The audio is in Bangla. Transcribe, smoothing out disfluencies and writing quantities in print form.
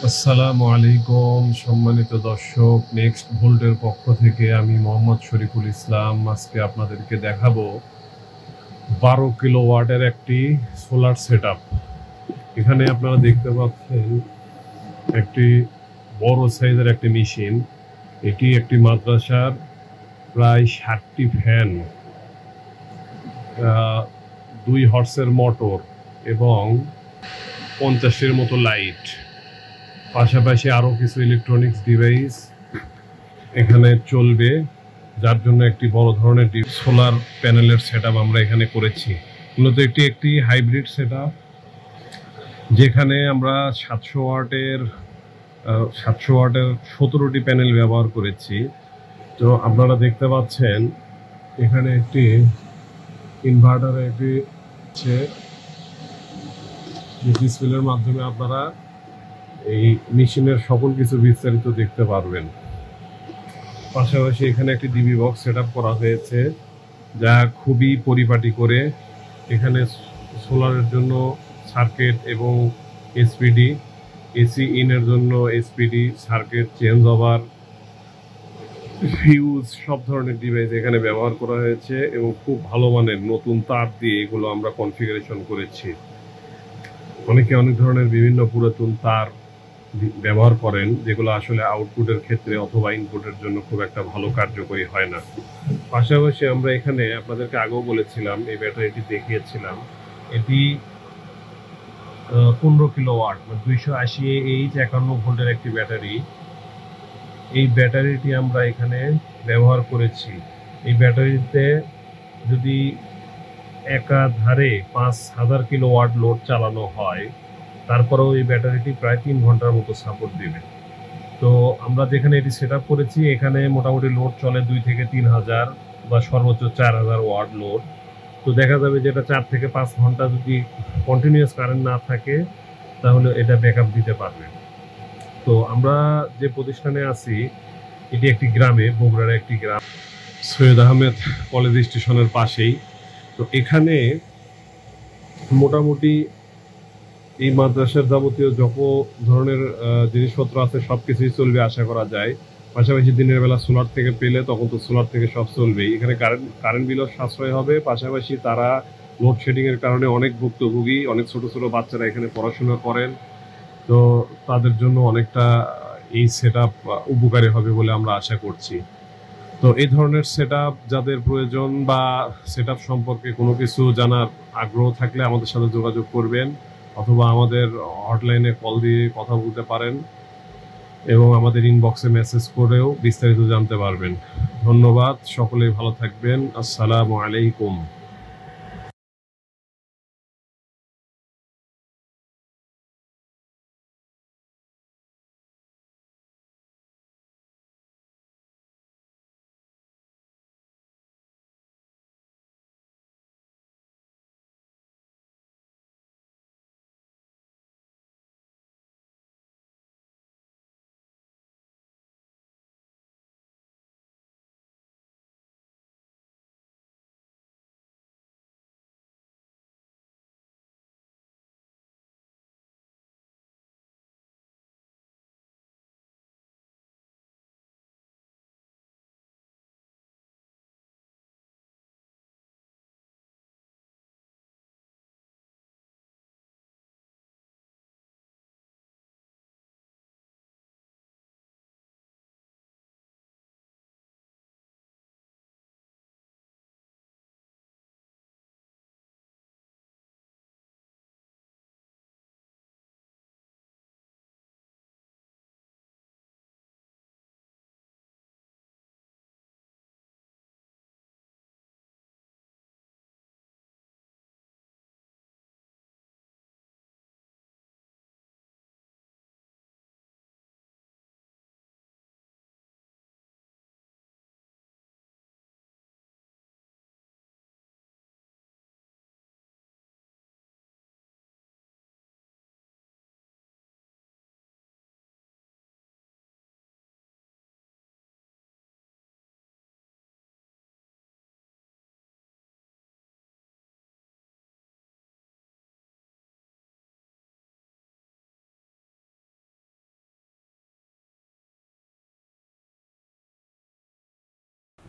আসসালামু আলাইকুম সম্মানিত দর্শক, নেক্সট ভোল্টের পক্ষ থেকে আমি মোহাম্মদ শরীফুল ইসলাম। আজকে আপনাদেরকে দেখাবো 12 কিলোওয়াটের একটি সোলার সেটআপ। এখানে আপনারা দেখতে পাচ্ছেন একটি বড় সাইজের একটি মেশিন। এটি একটি মাদ্রাসার প্রায় 60টি ফ্যান, 2 হর্সের মোটর এবং 50-এর মতো লাইট, পাশাপাশি আরও কিছু ইলেকট্রনিক্স ডিভাইস এখানে চলবে, যার জন্য একটি বড় ধরনের সোলার প্যানেলের সেটআপ আমরা এখানে করেছি। মূলত একটি হাইব্রিড সেটআপ, যেখানে আমরা 700 ওয়াটের 17টি প্যানেল ব্যবহার করেছি। তো আপনারা দেখতে পাচ্ছেন এখানে একটি ইনভার্টার, একটি ডিসপ্লের মাধ্যমে আপনারা এই মেশিনের সকল কিছু বিস্তারিত দেখতে পারবেন। পাশাপাশি এখানে একটি ডিবি বক্স সেটআপ করা হয়েছে, যা খুবই পরিপাটি করে। এখানে সোলারের জন্য সার্কিট এবং এসপিডি, এসি ইনের জন্য SPD, circuit change over, fuse, সব ধরনের ডিভাইস এখানে ব্যবহার করা হয়েছে এবং খুব ভালো মানের নতুন তার দিয়ে এগুলো আমরা কনফিগারেশন করেছি। অনেকে অনেক ধরনের বিভিন্ন পুরাতন তার ব্যবহার করেন, যেগুলো আসলে আউটপুটের ক্ষেত্রে অথবা ইনপুটের জন্য খুব একটা ভালো কার্যকরী হয় না। পাশাপাশি আমরা এখানে আপনাদেরকে আগেও বলেছিলাম, এই ব্যাটারিটি দেখিয়েছিলাম, এটি 15 কিলোওয়াট, 280H 51 ভোল্টের একটি ব্যাটারি। এই ব্যাটারিটি আমরা এখানে ব্যবহার করেছি। এই ব্যাটারিতে যদি একাধারে 5000 কিলোওয়াট লোড চালানো হয়, তারপরেও এই ব্যাটারিটি প্রায় 3 ঘন্টার মতো সাপোর্ট দেবে। তো আমরা যেখানে এটি সেট করেছি, এখানে মোটামুটি লোড চলে 2 থেকে 3000 বা সর্বোচ্চ 4000 ওয়াট লোড। তো দেখা যাবে যে এটা 4 থেকে 5 ঘন্টা যদি কন্টিনিউয়াস কারেন্ট না থাকে, তাহলে এটা ব্যাকআপ দিতে পারবে। তো আমরা যে প্রতিষ্ঠানে আছি, এটি একটি গ্রামে, বগুড়ার একটি গ্রাম, সৈয়দ আহমেদ কলেজ স্টেশনের পাশেই। তো এখানে মোটামুটি এই মাদ্রাসার যাবতীয় যত ধরনের জিনিসপত্র আছে সব কিছুই চলবে আশা করা যায়। পাশাপাশি দিনের বেলা সোলার থেকে পেলে তখন তো সোলার থেকে সব চলবেই। এখানে কারেন্ট বিলও সাশ্রয় হবে। পাশাপাশি তারা লোডশেডিংয়ের কারণে অনেক ভুক্তভোগী, অনেক ছোট ছোট বাচ্চারা এখানে পড়াশোনা করেন। তো তাদের জন্য অনেকটা এই সেটআপ উপকারী হবে বলে আমরা আশা করছি। তো এই ধরনের সেটআপ যাদের প্রয়োজন বা সেটআপ সম্পর্কে কোনো কিছু জানার আগ্রহ থাকলে আমাদের সাথে যোগাযোগ করবেন, অথবা আমাদের হটলাইনে কল দিয়ে কথা বলতে পারেন এবং আমাদের ইনবক্সে মেসেজ করেও বিস্তারিত জানতে পারবেন। ধন্যবাদ, সকলেই ভালো থাকবেন। আসসালামু আলাইকুম।